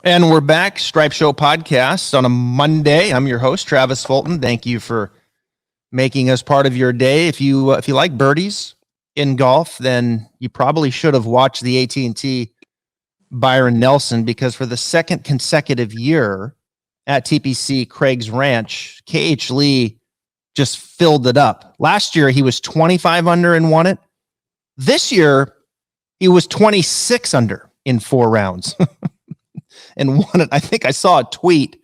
And we're back, Stripe Show podcast on a Monday. I'm your host, Travis Fulton. Thank you for making us part of your day. If you like birdies in golf, then you probably should have watched the AT&T Byron Nelson, because for the second consecutive year at TPC Craig's Ranch, KH Lee just filled it up. Last year, he was 25 under and won it. This year, he was 26 under in 4 rounds. And won it. I think I saw a tweet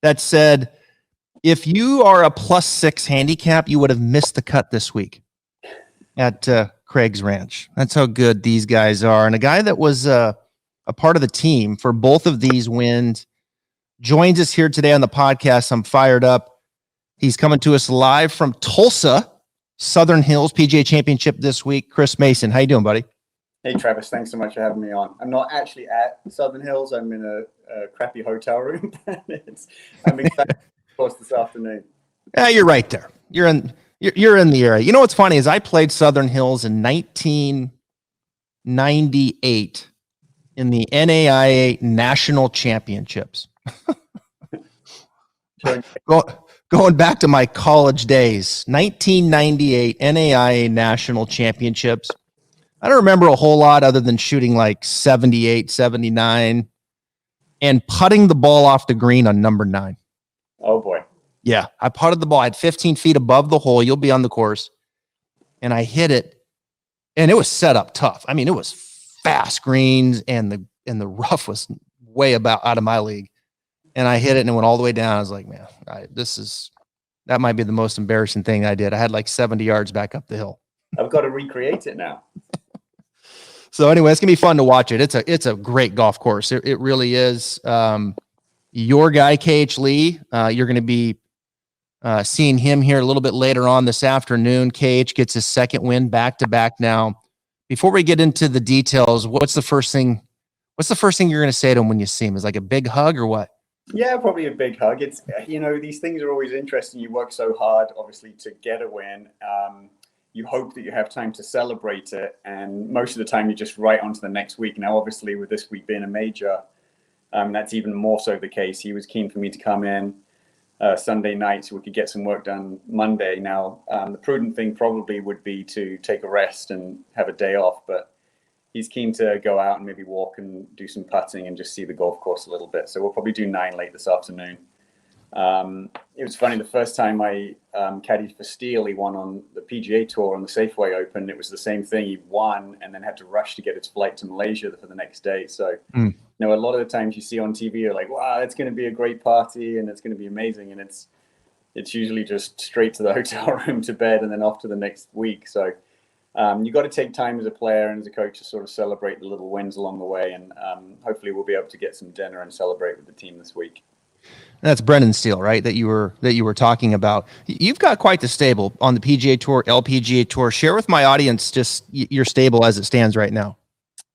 that said, if you are a +6 handicap, you would have missed the cut this week at Craig's Ranch. That's how good these guys are. And a guy that was a part of the team for both of these wins joins us here today on the podcast. I'm fired up. He's coming to us live from Tulsa, Southern Hills PGA Championship this week. Chris Mayson, how you doing, buddy? Hey, Travis, thanks so much for having me on. I'm not actually at Southern Hills. I'm in a crappy hotel room. I'm excited, of course, this afternoon. Yeah, you're right there. You're in the area. You know what's funny is I played Southern Hills in 1998 in the NAIA National Championships. Going back to my college days, 1998 NAIA National Championships. I don't remember a whole lot other than shooting like 78, 79 and putting the ball off the green on number 9. Oh, boy. Yeah, I putted the ball. I had 15 feet above the hole. You'll be on the course. And I hit it, and it was set up tough. I mean, it was fast greens, and the rough was way out of my league. And I hit it, and it went all the way down. I was like, man, that might be the most embarrassing thing I did. I had like 70 yards back up the hill. I've got to recreate it now. So anyway, it's gonna be fun to watch it. It's a great golf course. It really is. Your guy, KH Lee, you're going to be seeing him here a little bit later on this afternoon. KH gets his second win back to back now. Before we get into the details, what's the first thing you're going to say to him when you see him? Is like a big hug or what? Yeah, probably a big hug. It's, these things are always interesting. You work so hard, obviously, to get a win. You hope that you have time to celebrate it, and most of the time you're just right on to the next week. Now, obviously, with this week being a major, that's even more so the case. He was keen for me to come in Sunday night so we could get some work done Monday. Now, the prudent thing probably would be to take a rest and have a day off, but he's keen to go out and maybe walk and do some putting and just see the golf course a little bit. So we'll probably do 9 late this afternoon. It was funny, the first time I caddied for Steele, he won on the PGA Tour on the Safeway Open. It was the same thing. He won and then had to rush to get his flight to Malaysia for the next day. So, a lot of the times you see on TV, you're like, wow, it's going to be a great party and it's going to be amazing. And it's usually just straight to the hotel room, to bed, and then off to the next week. So you got to take time as a player and as a coach to sort of celebrate the little wins along the way. And hopefully we'll be able to get some dinner and celebrate with the team this week. That's Brendan Steele, right? That you were talking about. You've got quite the stable on the PGA Tour, LPGA Tour. Share with my audience just your stable as it stands right now.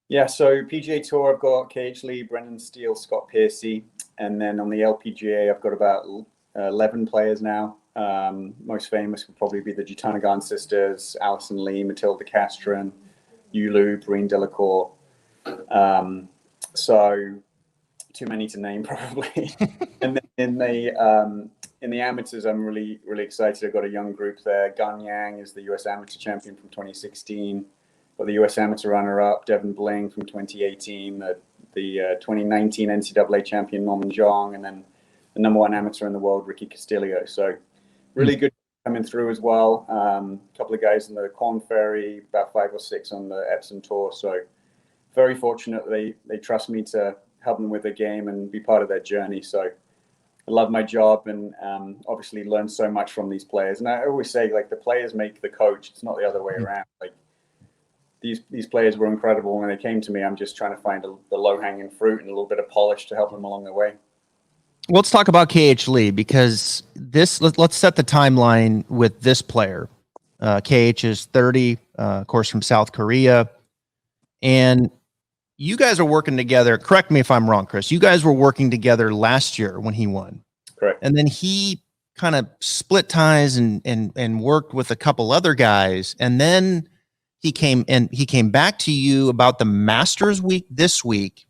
Yeah, so PGA Tour, I've got KH Lee, Brendan Steele, Scott Piercy, and then on the LPGA, I've got about 11 players now. Most famous would probably be the Jutanagan sisters, Alison Lee, Matilda Castron, Yulu, Breen Delacour. So too many to name probably. And then in the amateurs, I'm really, really excited. I've got a young group there. Gan Yang is the US Amateur Champion from 2016. Got the US Amateur runner-up, Devin Bling from 2018. The 2019 NCAA champion, Norman Zhong, and then the number 1 amateur in the world, Ricky Castillo. So really good coming through as well. A couple of guys in the Korn Ferry, about 5 or 6 on the Epsom Tour. So very fortunate they trust me to help them with their game and be part of their journey. So I love my job and obviously learn so much from these players. And I always say, like, the players make the coach. It's not the other way around. Like, these players were incredible when they came to me. I'm just trying to find the low-hanging fruit and a little bit of polish to help them along the way. Let's talk about KH Lee, because let's set the timeline with this player. KH is 30, of course, from South Korea. And you guys are working together. Correct me if I'm wrong, Chris. You guys were working together last year when he won. Correct. And then he kind of split ties and worked with a couple other guys. And then he came back to you about the Masters week this week.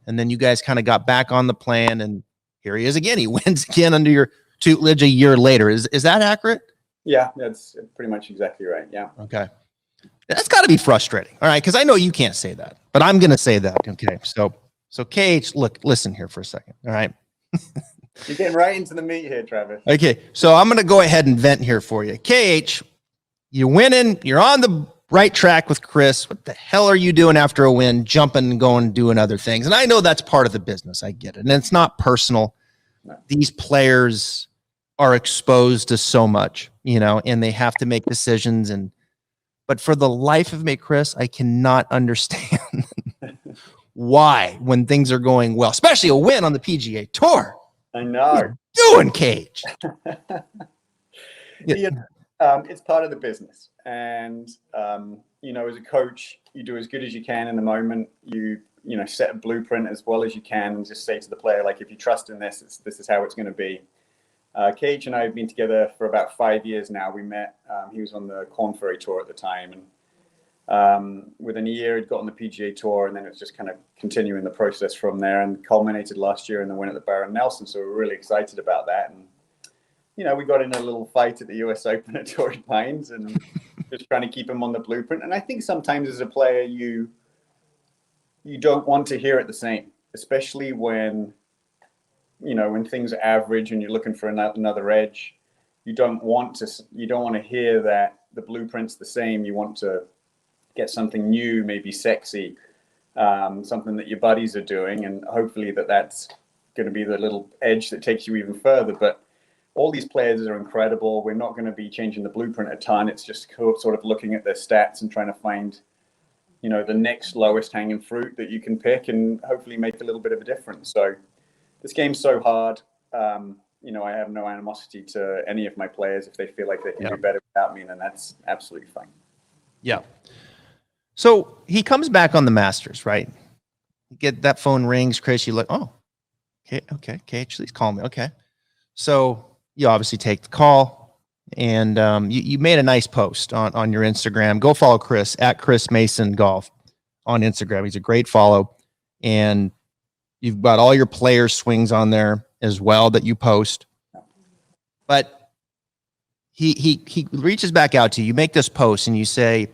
and then you guys kind of got back on the plan, and here he is again. He wins again under your tutelage a year later. Is that accurate? Yeah, that's pretty much exactly right. Yeah. Okay. That's got to be frustrating. All right. Because I know you can't say that, but I'm going to say that. Okay. So KH, look, listen here for a second. All right. You're getting right into the meat here, Travis. Okay. So I'm going to go ahead and vent here for you. KH, you're winning. You're on the right track with Chris. What the hell are you doing after a win, jumping and going and doing other things? And I know that's part of the business. I get it. And it's not personal. No. These players are exposed to so much, and they have to make decisions. But for the life of me, Chris, I cannot understand why, when things are going well, especially a win on the PGA Tour. I know. Doing Cage. It's part of the business. And, as a coach, you do as good as you can in the moment. You set a blueprint as well as you can and just say to the player, like, if you trust in this, this is how it's going to be. Cage and I have been together for about 5 years now. We met, he was on the Corn Ferry Tour at the time. And within a year, he'd got on the PGA Tour, and then it was just kind of continuing the process from there, and culminated last year in the win at the Barron Nelson. So we're really excited about that. And, we got in a little fight at the US Open at Torrey Pines and just trying to keep him on the blueprint. And I think sometimes as a player, you don't want to hear it the same, especially when things are average and you're looking for another edge. You don't want to hear that the blueprint's the same. You want to get something new, maybe sexy, something that your buddies are doing, and hopefully that's going to be the little edge that takes you even further. But all these players are incredible. We're not going to be changing the blueprint a ton. It's just sort of looking at their stats and trying to find, the next lowest hanging fruit that you can pick and hopefully make a little bit of a difference. So this game's so hard. I have no animosity to any of my players. If they feel like they can do better without me, then that's absolutely fine. Yeah. So he comes back on the Masters, right? You get that phone rings, Chris. You look, oh, okay, please call me. Okay. So you obviously take the call, and you made a nice post on your Instagram. Go follow Chris at Chris Mayson Golf on Instagram. He's a great follow, and you've got all your players' swings on there as well that you post. But he reaches back out to you. You make this post and you say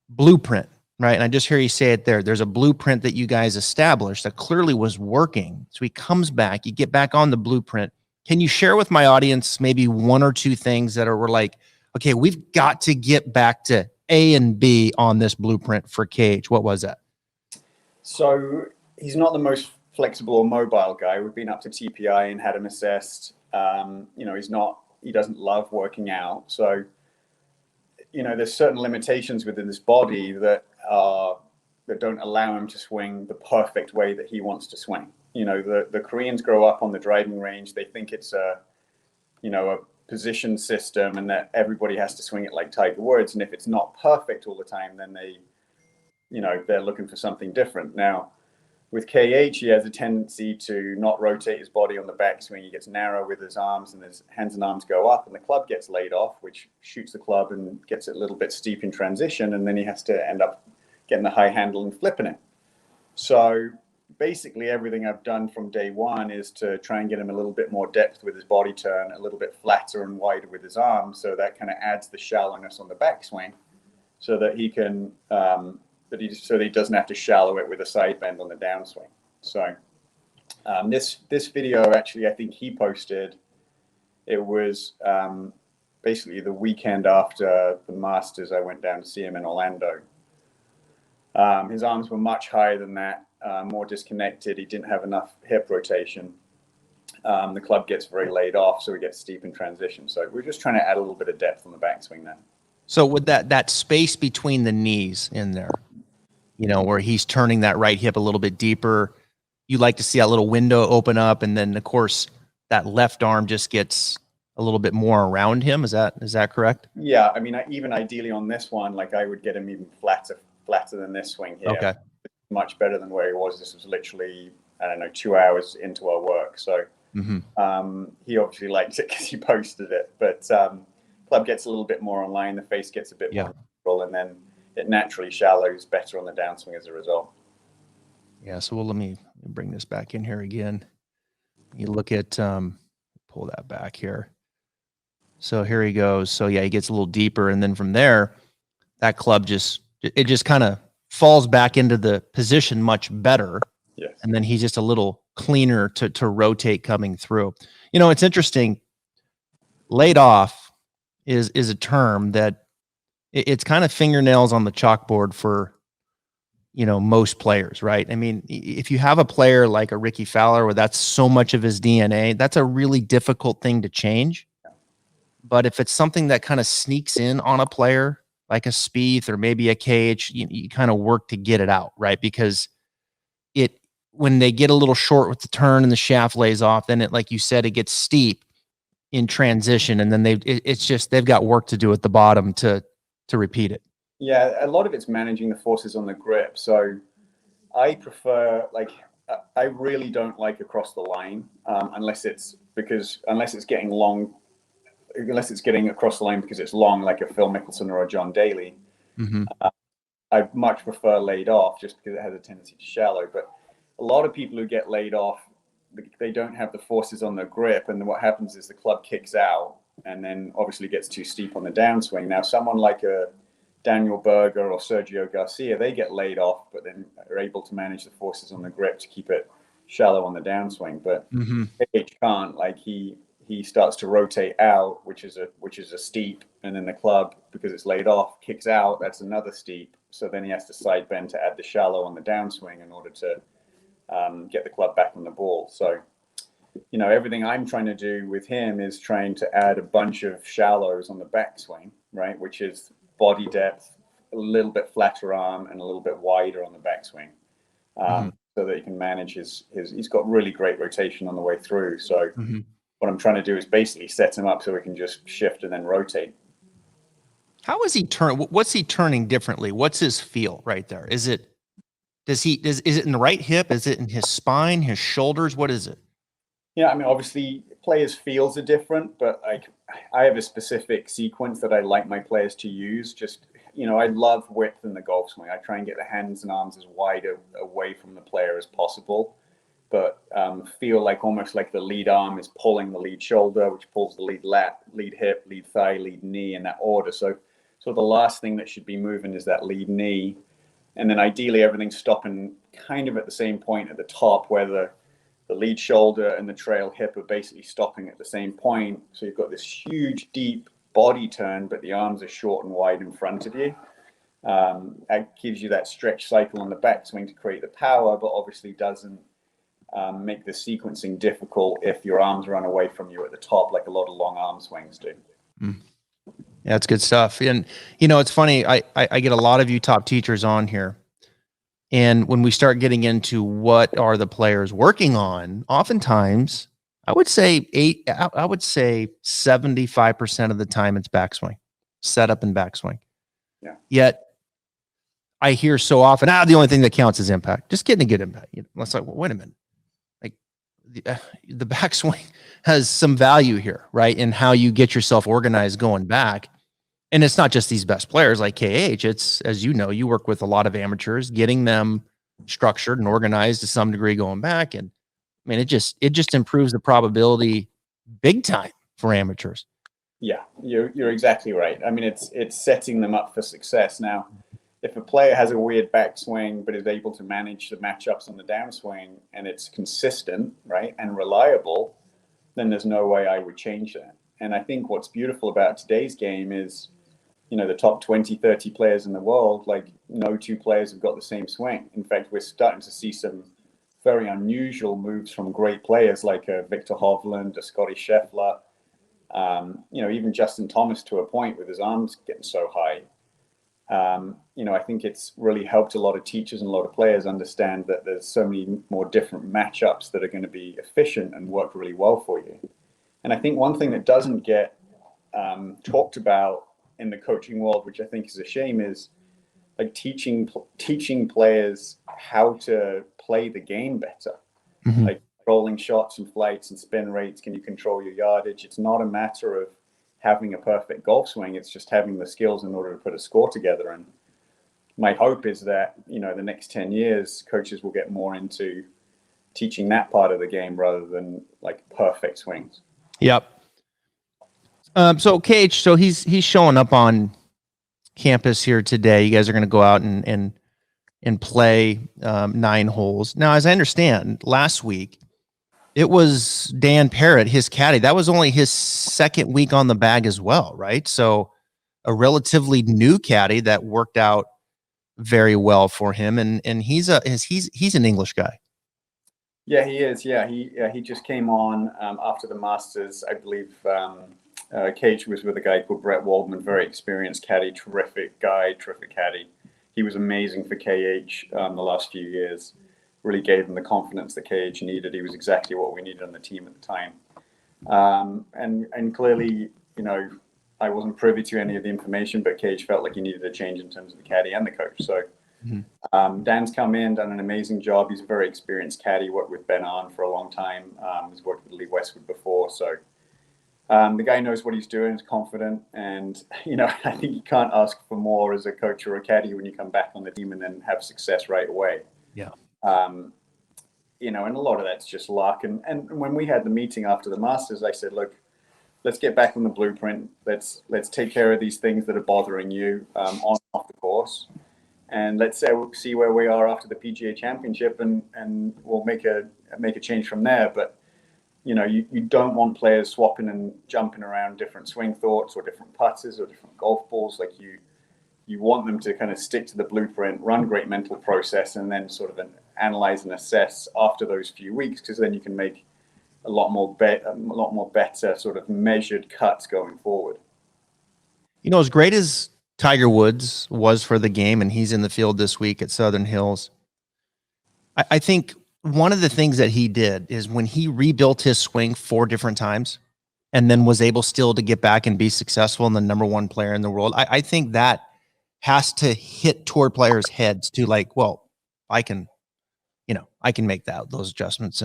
blueprint, right? And I just hear you say it there. There's a blueprint that you guys established that clearly was working. So he comes back. You get back on the blueprint. Can you share with my audience maybe one or two things that were like, okay, we've got to get back to A and B on this blueprint for Cage? What was that? So he's not the most flexible or mobile guy. We've been up to TPI and had him assessed. He doesn't love working out. So, there's certain limitations within his body that don't allow him to swing the perfect way that he wants to swing. The Koreans grow up on the driving range. They think it's a position system and that everybody has to swing it like Tiger Woods. And if it's not perfect all the time, then they're looking for something different. Now, with KH, he has a tendency to not rotate his body on the backswing. He gets narrow with his arms, and his hands and arms go up, and the club gets laid off, which shoots the club and gets it a little bit steep in transition, and then he has to end up getting the high handle and flipping it. So basically everything I've done from day one is to try and get him a little bit more depth with his body turn, a little bit flatter and wider with his arms, so that kind of adds the shallowness on the backswing, so that he can so that he doesn't have to shallow it with a side bend on the downswing. So this video, actually, I think he posted, it was basically the weekend after the Masters. I went down to see him in Orlando. His arms were much higher than that, more disconnected. He didn't have enough hip rotation. The club gets very laid off, so we get steep in transition. So we're just trying to add a little bit of depth on the backswing now. So with that space between the knees in there, where he's turning that right hip a little bit deeper, you like to see that little window open up, and then of course that left arm just gets a little bit more around him. Is that correct? Yeah, I mean, even ideally on this one, like I would get him even flatter than this swing here. Okay. Much better than where he was. This was literally, 2 hours into our work. So he obviously liked it because he posted it. But club gets a little bit more online. The face gets a bit more control, and then it naturally shallows better on the downswing as a result. Yeah. So let me Let me bring this back in here again. You look at, pull that back here. So here he goes. So yeah, he gets a little deeper. And then from there, that club just kind of falls back into the position much better. Yes. And then he's just a little cleaner to rotate coming through. You know, it's interesting. Laid off is a term that it's kind of fingernails on the chalkboard for, you know, most players, right? I mean, if you have a player like a Ricky Fowler where that's so much of his DNA, that's a really difficult thing to change. But if it's something that kind of sneaks in on a player like a Spieth or maybe a KH, you kind of work to get it out, right? Because when they get a little short with the turn and the shaft lays off, then it, like you said, it gets steep in transition, and then they've got work to do at the bottom to repeat it. Yeah, a lot of it's managing the forces on the grip. So I prefer, like, I really don't like across the line unless it's getting long, unless it's getting across the line because it's long, like a Phil Mickelson or a John Daly. Mm-hmm. I much prefer laid off just because it has a tendency to shallow. But a lot of people who get laid off, they don't have the forces on the grip, and what happens is the club kicks out and then obviously gets too steep on the downswing. Now, someone like a Daniel Berger or Sergio Garcia, they get laid off, but then are able to manage the forces on the grip to keep it shallow on the downswing. But H can't. Like he starts to rotate out, which is a steep, and then the club, because it's laid off, kicks out. That's another steep. So then he has to side bend to add the shallow on the downswing in order to get the club back on the ball. So, you know, everything I'm trying to do with him is trying to add a bunch of shallows on the backswing, right? Which is body depth, a little bit flatter arm, and a little bit wider on the backswing, so that he can manage his. He's got really great rotation on the way through. So what I'm trying to do is basically set him up so he can just shift and then rotate. How is he what's he turning differently? What's his feel right there? Is it in the right hip? Is it in his spine, his shoulders? What is it? Yeah, I mean, obviously players' feels are different, but like I have a specific sequence that I like my players to use. Just, you know, I love width in the golf swing. I try and get the hands and arms as wide away from the player as possible, but feel like almost like the lead arm is pulling the lead shoulder, which pulls the lead lat, lead hip, lead thigh, lead knee in that order. So the last thing that should be moving is that lead knee. And then ideally everything's stopping kind of at the same point at the top where the lead shoulder and the trail hip are basically stopping at the same point. So you've got this huge, deep body turn, but the arms are short and wide in front of you. That gives you that stretch cycle on the backswing to create the power, but obviously doesn't make the sequencing difficult if your arms run away from you at the top, like a lot of long arm swings do. Yeah, that's good stuff. And, you know, it's funny. I get a lot of you top teachers on here. And when we start getting into what are the players working on, oftentimes I would say 75% of the time it's backswing, setup and backswing. Yeah. Yet I hear so often, the only thing that counts is impact. Just getting a good impact. You know, it's like, well, wait a minute. Like the backswing has some value here, right? In how you get yourself organized going back. And it's not just these best players like KH. It's, as you know, you work with a lot of amateurs, getting them structured and organized to some degree going back. And I mean, it just improves the probability big time for amateurs. Yeah, you're exactly right. I mean, it's setting them up for success. Now, if a player has a weird backswing but is able to manage the matchups on the downswing and it's consistent, right, and reliable, then there's no way I would change that. And I think what's beautiful about today's game is, you know, the top 20, 30 players in the world, like no two players have got the same swing. In fact, we're starting to see some very unusual moves from great players like Victor Hovland, a Scotty Scheffler, you know, even Justin Thomas to a point with his arms getting so high. You know, I think it's really helped a lot of teachers and a lot of players understand that there's so many more different matchups that are going to be efficient and work really well for you. And I think one thing that doesn't get talked about in the coaching world, which I think is a shame, is like teaching players how to play the game better. Like rolling shots and flights and spin rates. Can you control your yardage? It's not a matter of having a perfect golf swing. It's just having the skills in order to put a score together. And my hope is that, you know, the next 10 years, coaches will get more into teaching that part of the game rather than like perfect swings. Yep. So Cage, so he's showing up on campus here today. You guys are going to go out and play 9 holes. Now, as I understand, last week it was Dan Parrott, his caddy. That was only his second week on the bag as well, right? So a relatively new caddy that worked out very well for him, and he's an English guy. Yeah, he is. Yeah, he just came on after the Masters, I believe. Cage was with a guy called Brett Waldman, very experienced caddy, terrific guy, terrific caddy. He was amazing for KH the last few years. Really gave him the confidence that KH needed. He was exactly what we needed on the team at the time. And clearly, you know, I wasn't privy to any of the information, but Cage felt like he needed a change in terms of the caddy and the coach. So Dan's come in, done an amazing job. He's a very experienced caddy, worked with Ben Arn for a long time. He's worked with Lee Westwood before. So the guy knows what he's doing, is confident. And, you know, I think you can't ask for more as a coach or a caddy when you come back on the team and then have success right away. Yeah. You know, and a lot of that's just luck. And when we had the meeting after the Masters, I said, look, let's get back on the blueprint. Let's take care of these things that are bothering you on and off the course. And let's see where we are after the PGA Championship, and we'll make a change from there. But, you know, you don't want players swapping and jumping around different swing thoughts or different putters or different golf balls. Like you want them to kind of stick to the blueprint, run great mental process, and then sort of analyze and assess after those few weeks, because then you can make a lot more better sort of measured cuts going forward. You know, as great as Tiger Woods was for the game, and he's in the field this week at Southern Hills, I think one of the things that he did is when he rebuilt his swing 4 different times and then was able still to get back and be successful and the #1 player in the world, I think that has to hit tour players' heads to like, well, I can make those adjustments.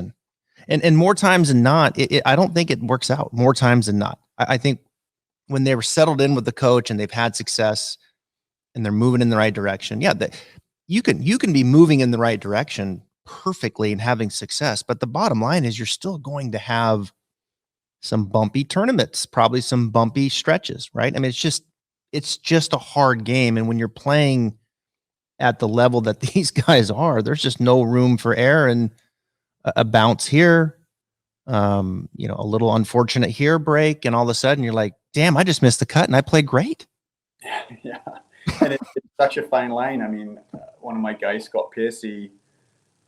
And more times than not, I don't think it works out more times than not. I think when they were settled in with the coach and they've had success and they're moving in the right direction, yeah, you can be moving in the right direction perfectly and having success. But the bottom line is you're still going to have some bumpy tournaments, probably some bumpy stretches, right? I mean, it's just a hard game. And when you're playing at the level that these guys are, there's just no room for error, and a bounce here, you know, a little unfortunate here break, and all of a sudden you're like, damn, I just missed the cut and I played great. Yeah. And it's such a fine line. I mean, one of my guys, Scott Piercy,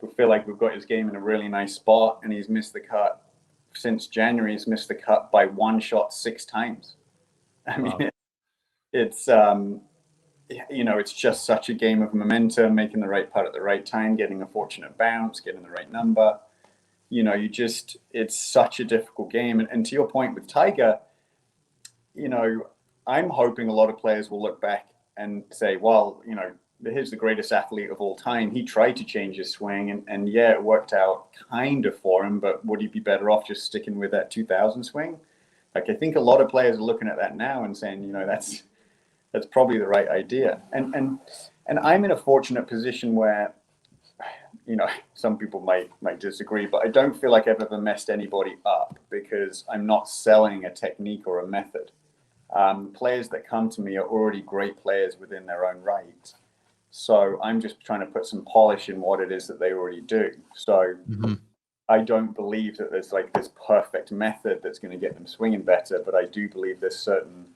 we feel like we've got his game in a really nice spot, and he's missed the cut since January. He's missed the cut by 1 shot 6 times. I mean, wow. It's you know, it's just such a game of momentum, making the right putt at the right time, getting a fortunate bounce, getting the right number. You know, it's such a difficult game. And to your point with Tiger, you know, I'm hoping a lot of players will look back and say, well, you know, here's the greatest athlete of all time. He tried to change his swing, and yeah, it worked out kind of for him, but would he be better off just sticking with that 2000 swing? Like, I think a lot of players are looking at that now and saying, you know, that's probably the right idea. And I'm in a fortunate position where, you know, some people might disagree, but I don't feel like I've ever messed anybody up because I'm not selling a technique or a method. Players that come to me are already great players within their own right. So I'm just trying to put some polish in what it is that they already do. So I don't believe that there's like this perfect method that's going to get them swinging better, but I do believe there's certain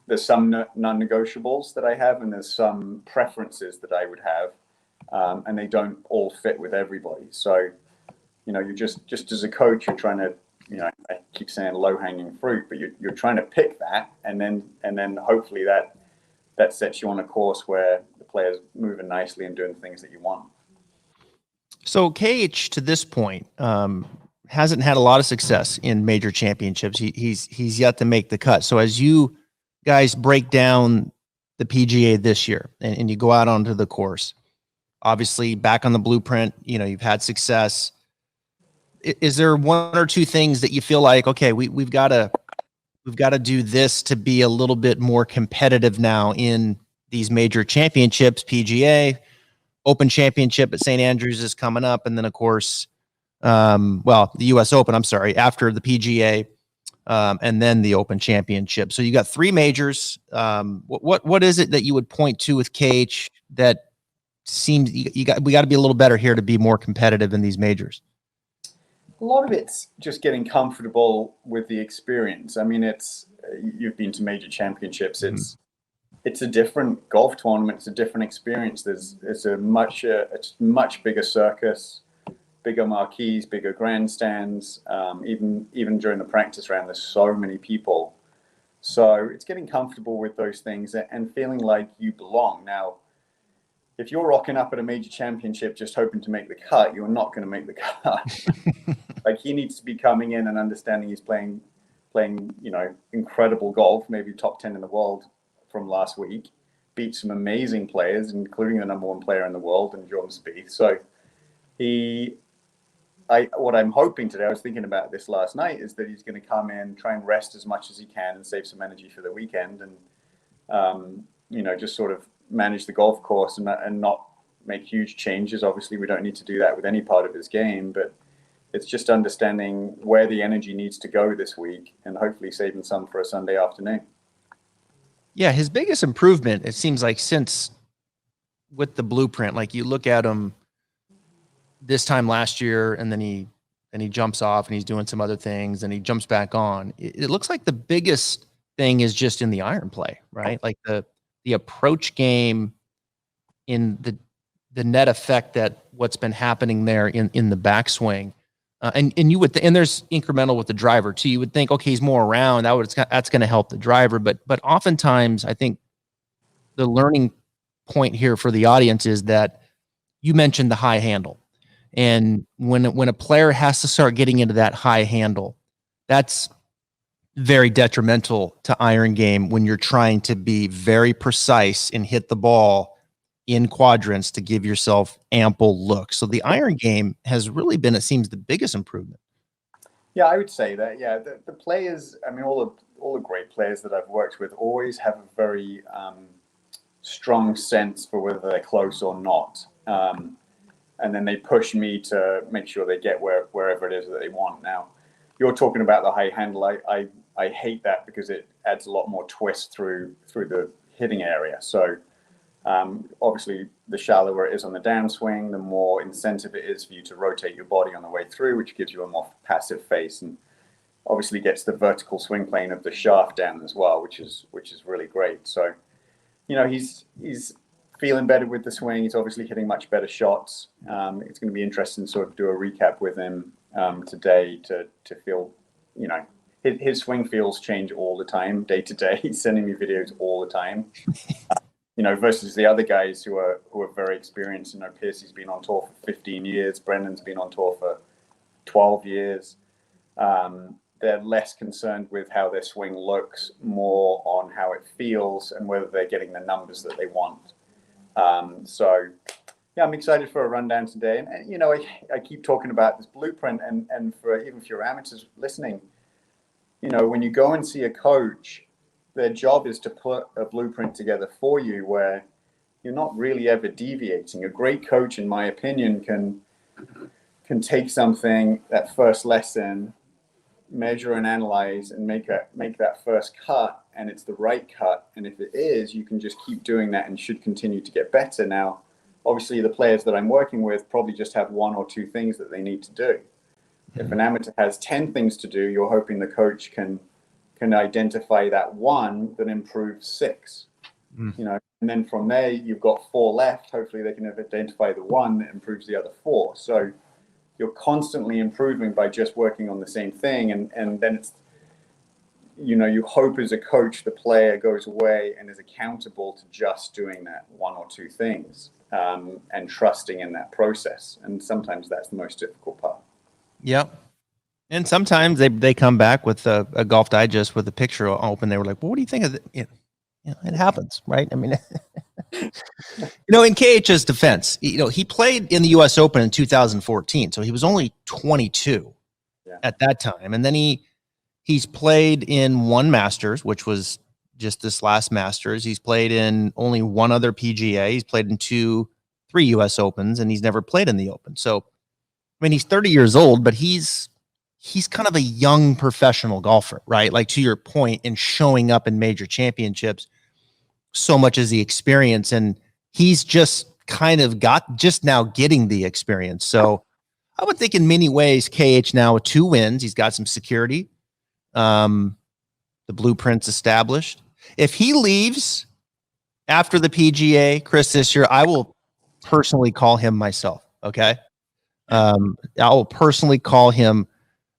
there's some non-negotiables that I have, and there's some preferences that I would have, and they don't all fit with everybody. So, you know, you're just as a coach, you're trying to, you know, I keep saying low-hanging fruit, but you're trying to pick that, and then hopefully that sets you on a course where the player's moving nicely and doing things that you want. So KH to this point hasn't had a lot of success in major championships. He's yet to make the cut. So as you guys break down the PGA this year and you go out onto the course, obviously back on the blueprint, you know, you've had success. Is there 1 or 2 things that you feel like, okay, we've got to do this to be a little bit more competitive now in these major championships, PGA, Open Championship at St. Andrews is coming up. And then, of course, the U.S. Open, I'm sorry, after the PGA, and then the Open Championship. So you got 3 majors. What is it that you would point to with KH that seems we got to be a little better here to be more competitive in these majors? A lot of it's just getting comfortable with the experience. I mean, you've been to major championships. It's a different golf tournament. It's a different experience. It's a much bigger circus, bigger marquees, bigger grandstands. Even during the practice round, there's so many people. So it's getting comfortable with those things and feeling like you belong. Now, if you're rocking up at a major championship just hoping to make the cut, you're not going to make the cut. Like, he needs to be coming in and understanding he's playing, incredible golf, maybe top 10 in the world from last week, beat some amazing players, including the number 1 player in the world, and Jordan Spieth. So what I'm hoping today, I was thinking about this last night, is that he's going to come in, try and rest as much as he can and save some energy for the weekend, and just sort of manage the golf course and not make huge changes. Obviously, we don't need to do that with any part of his game, but it's just understanding where the energy needs to go this week and hopefully saving some for a Sunday afternoon. Yeah, his biggest improvement, it seems like, since with the blueprint, like you look at him this time last year, and then he jumps off and he's doing some other things and he jumps back on. It looks like the biggest thing is just in the iron play, right? Like the approach game, in the net effect that what's been happening there in the backswing. And you would, and there's incremental with the driver too. You would think, okay, he's more around. That's going to help the driver. But oftentimes, I think the learning point here for the audience is that you mentioned the high handle, and when a player has to start getting into that high handle, that's very detrimental to iron game when you're trying to be very precise and hit the ball in quadrants to give yourself ample look. So the iron game has really been, it seems, the biggest improvement. Yeah, I would say that. Yeah, the players, I mean, all the great players that I've worked with always have a very strong sense for whether they're close or not. And then they push me to make sure they get wherever it is that they want. Now, you're talking about the high handle. I hate that because it adds a lot more twist through the hitting area. So obviously, the shallower it is on the downswing, the more incentive it is for you to rotate your body on the way through, which gives you a more passive face, and obviously gets the vertical swing plane of the shaft down as well, which is really great. So, he's feeling better with the swing. He's obviously hitting much better shots. It's going to be interesting to sort of do a recap with him today to feel, his swing feels change all the time, day to day. He's sending me videos all the time. Versus the other guys who are very experienced. Piercy's been on tour for 15 years. Brendan's been on tour for 12 years. They're less concerned with how their swing looks, more on how it feels and whether they're getting the numbers that they want. So, yeah, I'm excited for a rundown today. And I keep talking about this blueprint, and for even if you're amateurs listening, when you go and see a coach, their job is to put a blueprint together for you where you're not really ever deviating. A great coach, in my opinion, can take something, that first lesson, measure and analyze, and make that first cut, and it's the right cut. And if it is, you can just keep doing that and should continue to get better. Now, obviously, the players that I'm working with probably just have 1 or 2 things that they need to do. If an amateur has 10 things to do, you're hoping the coach can identify that one that improves 6. And then from there, you've got 4 left. Hopefully they can identify the one that improves the other 4. So you're constantly improving by just working on the same thing. And then it's, you hope as a coach, the player goes away and is accountable to just doing that 1 or 2 things, and trusting in that process. And sometimes that's the most difficult part. Yep. And sometimes they come back with a Golf Digest with a picture open. They were like, well, what do you think of it? It happens, right? I mean, in KH's defense, he played in the U.S. Open in 2014, so he was only 22 at that time. And then he's played in 1 Masters, which was just this last Masters. He's played in only 1 other PGA. He's played in 2 3 US Opens, and he's never played in the Open. So, I mean, he's 30 years old, but he's kind of a young professional golfer, right? Like, to your point, in showing up in major championships, so much as the experience, and he's just kind of just now getting the experience. So I would think in many ways, KH now with 2 wins, he's got some security. The blueprint's established. If he leaves after the PGA, Chris, this year, I will personally call him myself. Okay. I will personally call him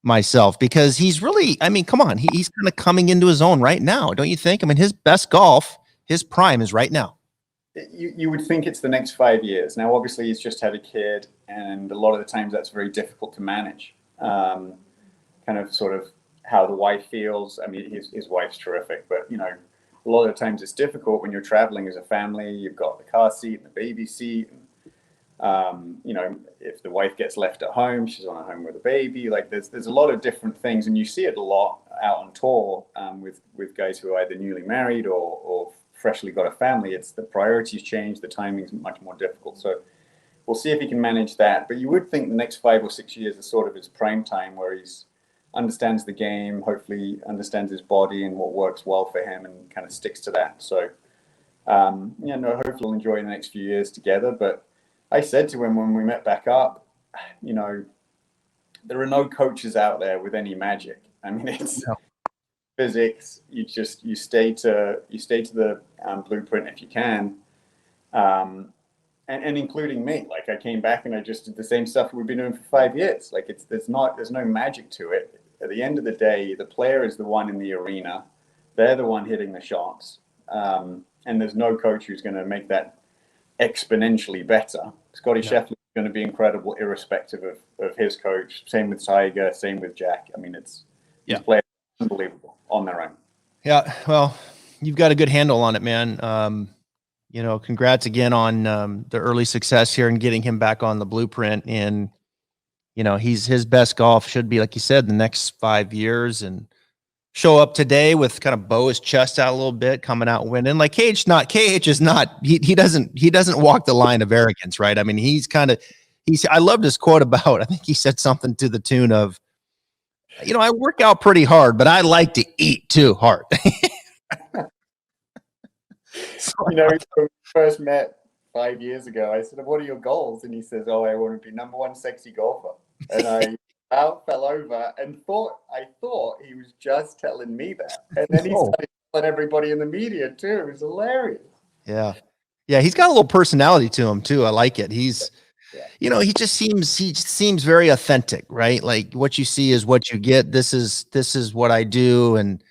myself, because he's really, I mean, come on, he's kind of coming into his own right now, don't you think? I mean, his best golf, his prime is right now. You would think it's the next 5 years. Now, obviously, he's just had a kid, and a lot of the times that's very difficult to manage. Kind of sort of how the wife feels. I mean, his wife's terrific, but, you know, a lot of the times it's difficult when you're traveling as a family. You've got the car seat and the baby seat. And, you know, if the wife gets left at home, she's on a home with a baby. Like, there's a lot of different things, and you see it a lot out on tour with guys who are either newly married or freshly got a family. It's the priorities change, the timing's much more difficult. So we'll see if he can manage that. But you would think the next 5 or 6 years is sort of his prime time, where he's understands the game, hopefully understands his body and what works well for him, and kind of sticks to that. So, yeah, no, hopefully we'll enjoy the next few years together. But I said to him when we met back up, you know, there are no coaches out there with any magic. I mean, it's physics. You stay to the blueprint if you can, and including me. Like, I came back and I just did the same stuff we've been doing for 5 years. Like, there's no magic to it. At the end of the day, the player is the one in the arena. They're the one hitting the shots, and there's no coach who's going to make that exponentially better. Scotty Scheffler is going to be incredible, irrespective of his coach. Same with Tiger. Same with Jack. I mean, these players are unbelievable on their own. Yeah, well, you've got a good handle on it, man. You know, congrats again on the early success here and getting him back on the blueprint. And, you know, his best golf should be, like you said, the next 5 years, and show up today with kind of bow his chest out a little bit, coming out winning. Like, KH is not, he doesn't walk the line of arrogance, right? I mean, I loved his quote about, I think he said something to the tune of, you know, I work out pretty hard, but I like to eat too hard. So, you know, when we first met 5 years ago, I said, "What are your goals?" And he says, "Oh, I want to be #1 sexy golfer." And I fell over and I thought he was just telling me that. And then he started telling everybody in the media too. It was hilarious. Yeah. Yeah. He's got a little personality to him too. I like it. He's, you know, he seems very authentic, right? Like, what you see is what you get. This is what I do. And,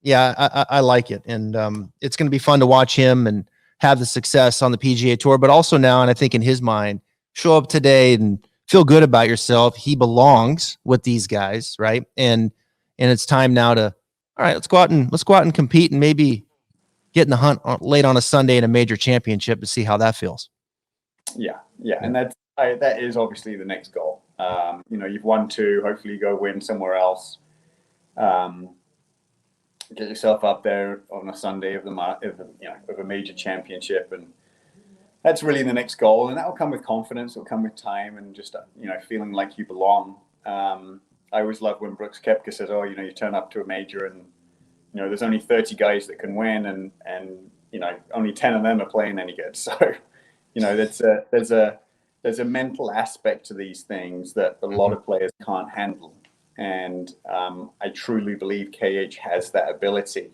yeah, I like it. And, it's going to be fun to watch him and have the success on the PGA Tour, but also now, and I think in his mind, show up today and feel good about yourself. He belongs with these guys, right? And it's time now to, all right, let's go out and compete, and maybe get in the hunt late on a Sunday in a major championship to see how that feels. Yeah. And that is obviously the next goal. You know, you've won 2. Hopefully, you go win somewhere else. Get yourself up there on a Sunday of a major championship, and that's really the next goal. And that will come with confidence. It'll come with time, and just, you know, feeling like you belong. I always love when Brooks Koepka says, "Oh, you know, you turn up to a major, and, you know, there's only 30 guys that can win, and you know, only 10 of them are playing any good." So, you know, there's a mental aspect to these things that a lot of players can't handle. And I truly believe KH has that ability.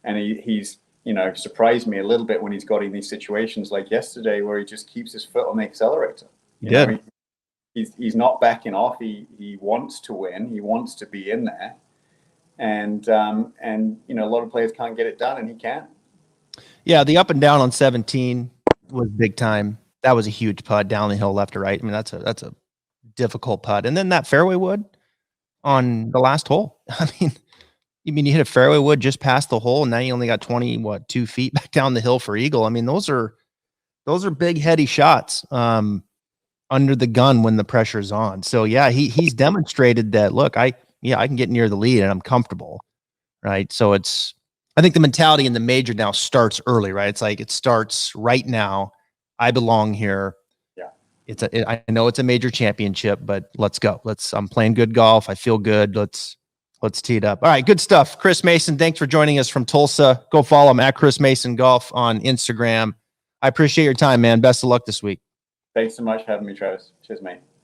And he's, you know, surprised me a little bit when he's got in these situations like yesterday, where he just keeps his foot on the accelerator. You know, he's not backing off. He wants to win. He wants to be in there. And you know, a lot of players can't get it done, and he can. Yeah, the up and down on 17 was big time. That was a huge putt down the hill, left to right. I mean, that's a difficult putt. And then that fairway wood on the last hole. I mean, you hit a fairway wood just past the hole, and now you only got 2 feet back down the hill for eagle. I mean, those are big, heady shots under the gun when the pressure's on. So yeah, he's demonstrated that, look, I can get near the lead and I'm comfortable, right? So I think the mentality in the major now starts early, right? It's like, it starts right now. I belong here. Yeah. I know it's a major championship, but let's go. I'm playing good golf. I feel good. Let's tee it up. All right. Good stuff. Chris Mayson, thanks for joining us from Tulsa. Go follow him at Chris Mayson Golf on Instagram. I appreciate your time, man. Best of luck this week. Thanks so much for having me, Travis. Cheers, mate.